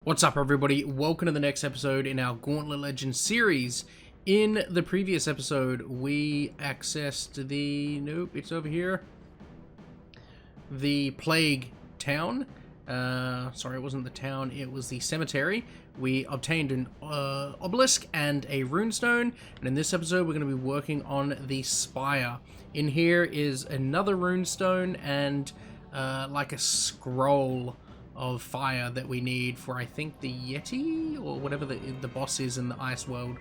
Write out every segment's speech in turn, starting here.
What's up, everybody? Welcome to the next episode in our Gauntlet Legends series. In the previous episode, we accessed the... Nope, it's over here. The Plague Town. Sorry, it wasn't the town, it was the cemetery. We obtained an obelisk and a runestone, and in this episode, we're going to be working on the Spire. In here is another runestone and like a scroll of fire that we need for, I think, the Yeti or whatever the boss is in the ice world.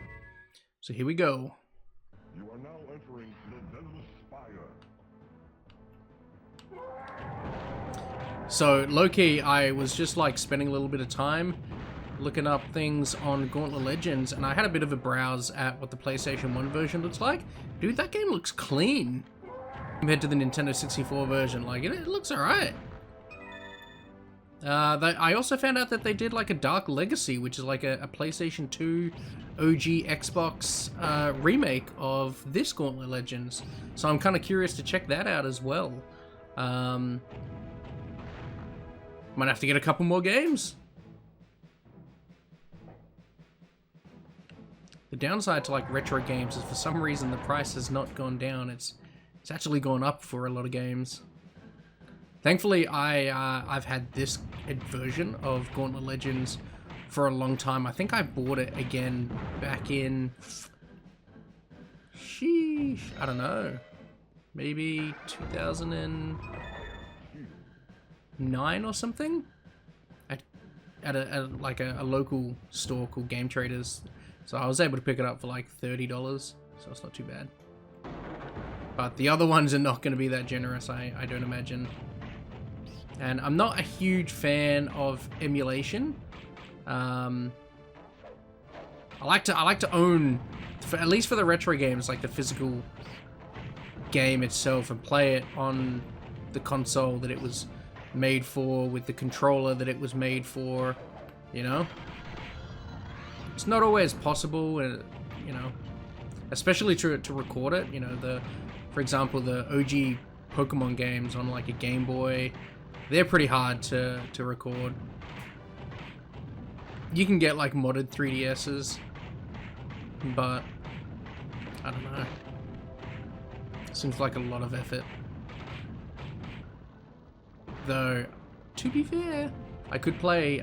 So here we go. You are now entering the venomous Spire. So low-key, I was just like spending a little bit of time looking up things on Gauntlet Legends, and I had a bit of a browse at what the PlayStation 1 version looks like. Dude, that game looks clean compared to the Nintendo 64 version. Like, it looks alright. I also found out that they did like a Dark Legacy, which is like a PlayStation 2 OG Xbox remake of this Gauntlet Legends. So I'm kind of curious to check that out as well. Might have to get a couple more games. The downside to like retro games is for some reason the price has not gone down. It's actually gone up for a lot of games. Thankfully, I've had this version of Gauntlet Legends for a long time. I think I bought it again back in... Sheesh, I don't know. Maybe 2009 or something? At a local store called Game Traders. So I was able to pick it up for like $30, so it's not too bad. But the other ones are not going to be that generous, I don't imagine. And I'm not a huge fan of emulation. I like to own, at least for the retro games, like the physical game itself, and play it on the console that it was made for, with the controller that it was made for, you know? It's not always possible, you know, especially to record it, you know, for example, the OG Pokemon games on like a Game Boy, they're pretty hard to record. You can get like modded 3DSs, but I don't know. Seems like a lot of effort. Though, to be fair, I could play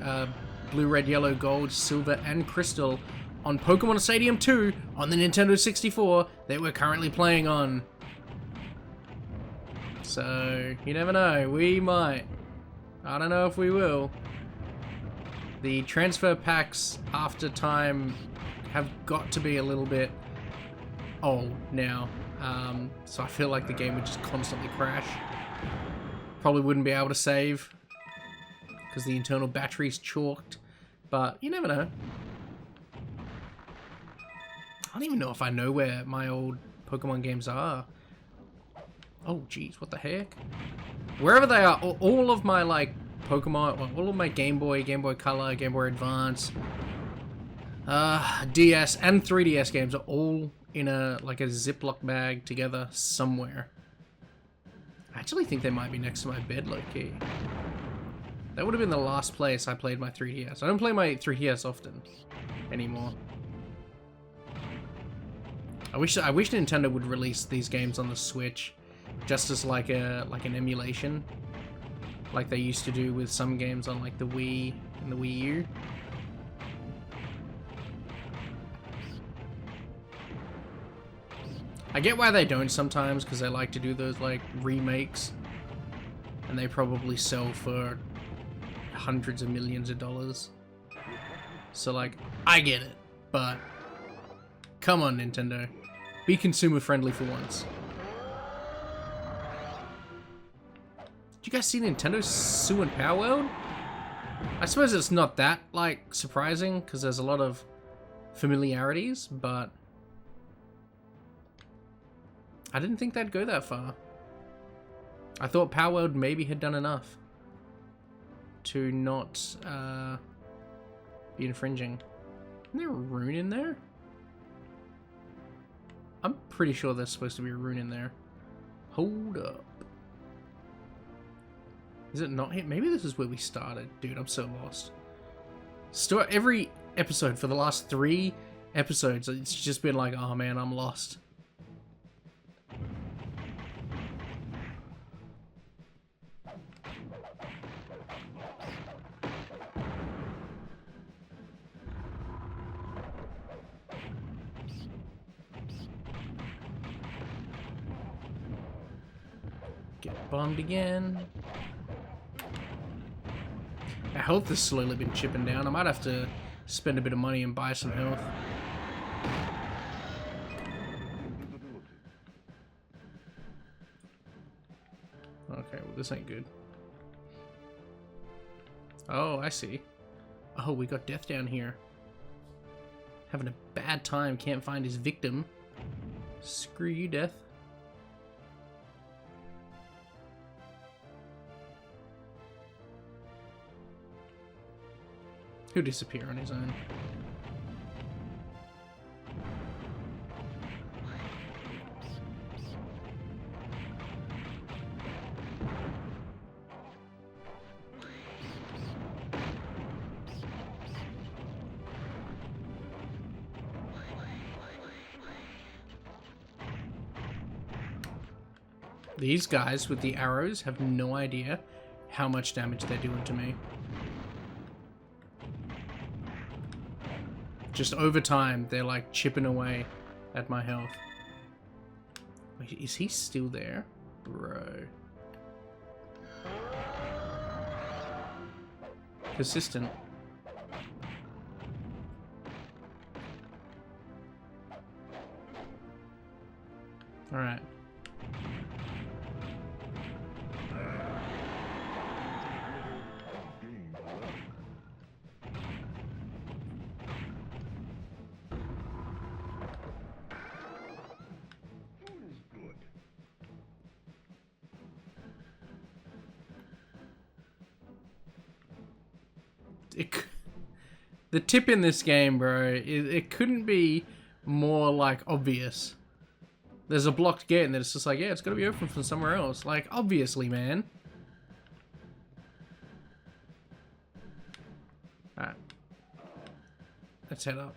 Blue, Red, Yellow, Gold, Silver, and Crystal on Pokemon Stadium 2 on the Nintendo 64 that we're currently playing on. So, you never know, we might. I don't know if we will. The transfer packs after time have got to be a little bit old now. So I feel like the game would just constantly crash. Probably wouldn't be able to save because the internal battery's chalked, but you never know. I don't even know if I know where my old Pokemon games are. Oh, jeez, what the heck? Wherever they are, all of my, like, Pokemon, all of my Game Boy, Game Boy Color, Game Boy Advance, DS, and 3DS games are all in like a Ziploc bag together somewhere. I actually think they might be next to my bed, low-key. That would have been the last place I played my 3DS. I don't play my 3DS often anymore. I wish Nintendo would release these games on the Switch, just as like an emulation, like they used to do with some games on like the Wii and the Wii U. I get why they don't sometimes, because they like to do those like remakes, and they probably sell for hundreds of millions of dollars. So like, I get it, but come on, Nintendo, be consumer friendly for once. Did you guys see Nintendo suing Power World? I suppose it's not that, like, surprising, because there's a lot of familiarities, but I didn't think they'd go that far. I thought Power World maybe had done enough to not be infringing. Isn't there a rune in there? I'm pretty sure there's supposed to be a rune in there. Hold up. Is it not here? Maybe this is where we started. Dude, I'm so lost. Every episode for the last 3 episodes, it's just been like, oh man, I'm lost. Get bombed again. Our health has slowly been chipping down. I might have to spend a bit of money and buy some health. Okay, well this ain't good. Oh, I see. Oh, we got Death down here. Having a bad time, can't find his victim. Screw you, Death. He'll disappear on his own. These guys with the arrows have no idea how much damage they're doing to me. Just over time, they're like chipping away at my health. Wait, is he still there? Bro. Persistent. Alright. The tip in this game, bro, it couldn't be more, like, obvious. There's a blocked gate and then it's just like, yeah, it's gotta be open from somewhere else. Like, obviously, man. Alright. Let's head up.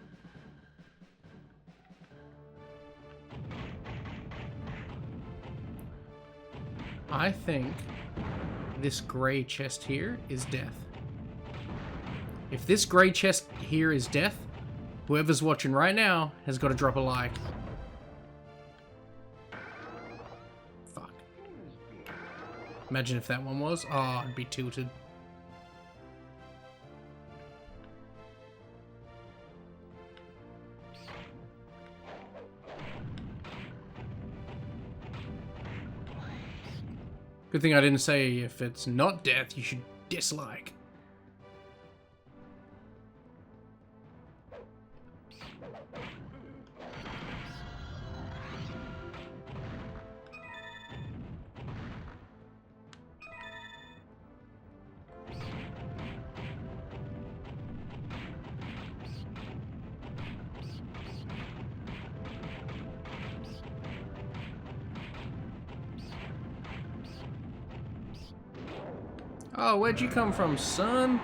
I think this grey chest here is death. If this grey chest here is death, whoever's watching right now has got to drop a like. Fuck. Imagine if that one was. Oh, I'd be tilted. Good thing I didn't say if it's not death, you should dislike. Oh, where'd you come from, son?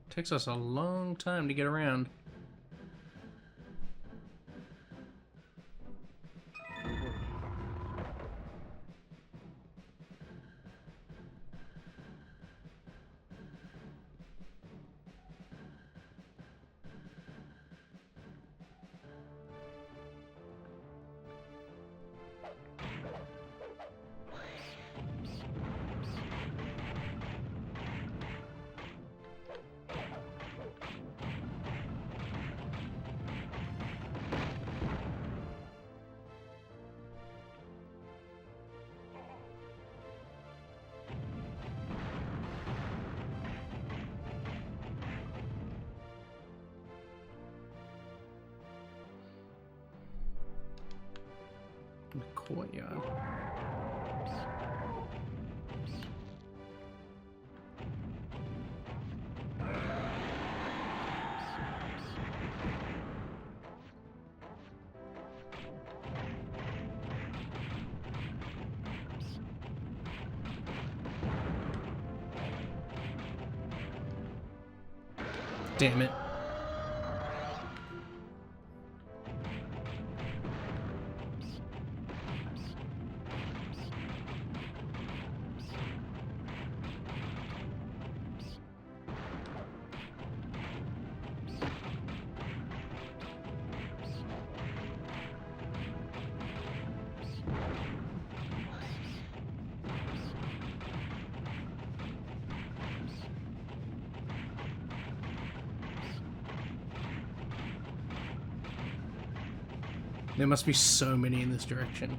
Takes us a long time to get around. In the courtyard. Damn it. There must be so many in this direction.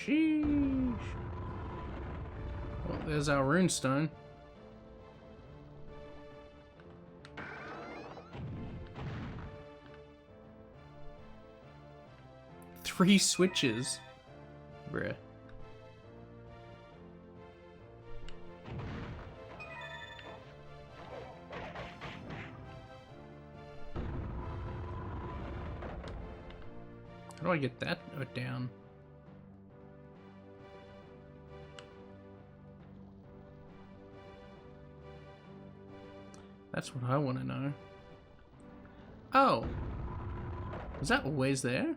Sheesh. Well, there's our runestone. Three switches. Bruh. How do I get that down? That's what I want to know. Oh. Was that always there?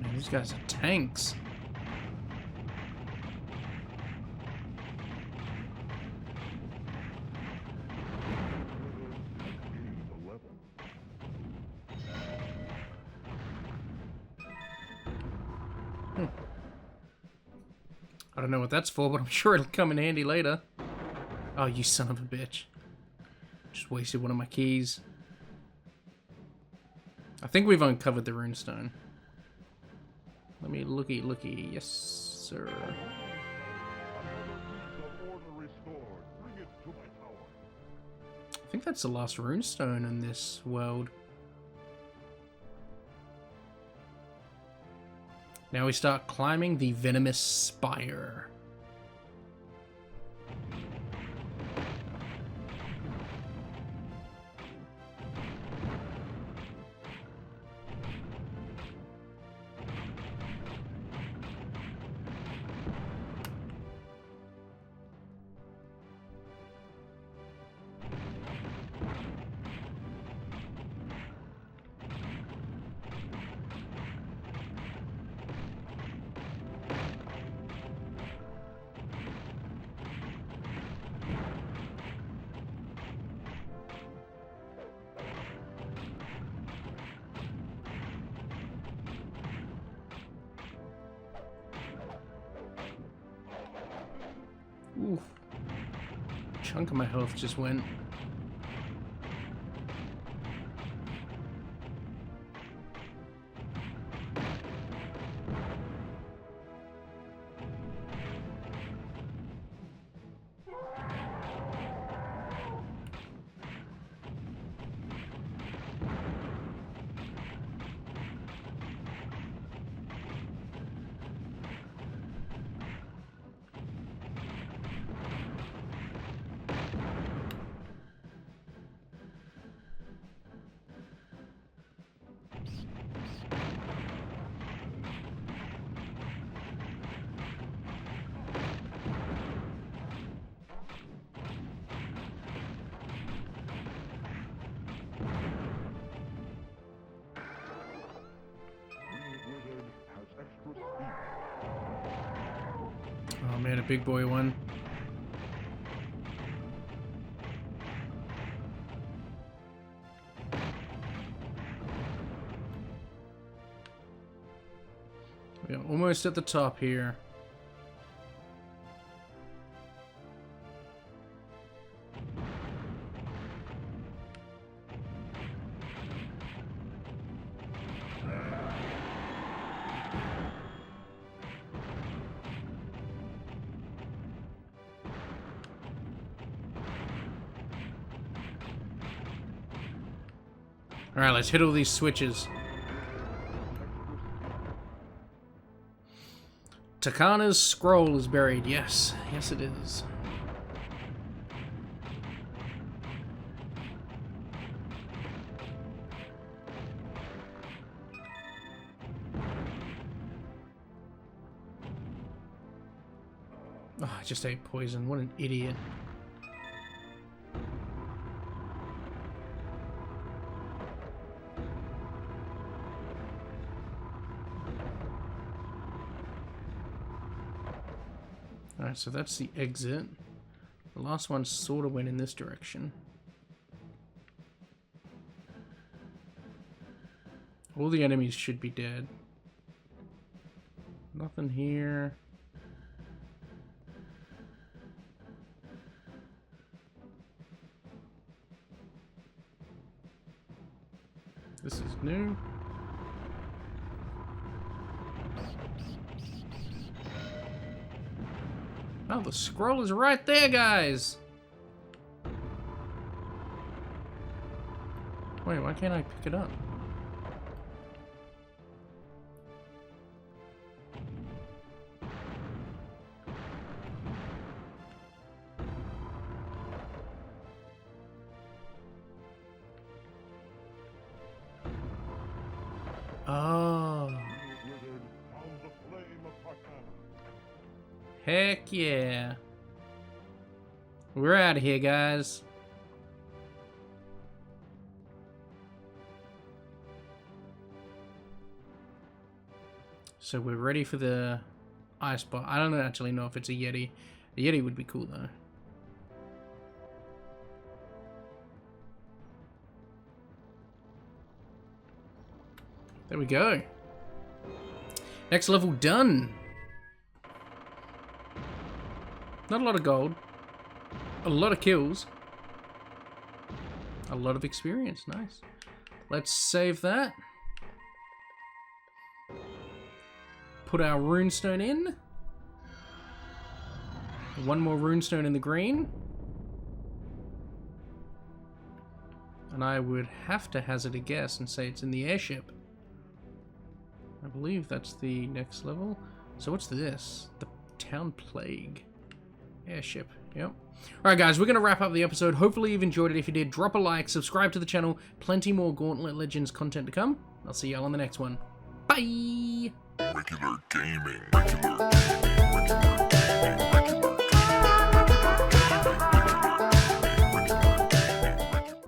Man, these guys are tanks. I don't know what that's for, but I'm sure it'll come in handy later. Oh, you son of a bitch. Just wasted one of my keys. I think we've uncovered the runestone. Let me looky. Yes, sir. I think that's the last runestone in this world. Now we start climbing the venomous spire. Oof. Chunk of my health just went. had a big boy one. We're almost at the top here. Alright, let's hit all these switches. Takana's scroll is buried. Yes. Yes, it is. Oh, I just ate poison. What an idiot. Alright, so that's the exit. The last one sort of went in this direction. All the enemies should be dead. Nothing here. This is new. Oh, the scroll is right there, guys! Wait, why can't I pick it up? Oh. Heck yeah. We're out of here, guys. So we're ready for the ice bar. I don't actually know if it's a Yeti. A Yeti would be cool, though. There we go. Next level done. Not a lot of gold. A lot of kills. A lot of experience. Nice. Let's save that. Put our runestone in. One more runestone in the green. And I would have to hazard a guess and say it's in the airship. I believe that's the next level. So what's this? The Town Plague. Airship. Yep. Alright guys, we're going to wrap up the episode. Hopefully you've enjoyed it. If you did, drop a like, subscribe to the channel. Plenty more Gauntlet Legends content to come. I'll see y'all on the next one. Bye! Regular gaming.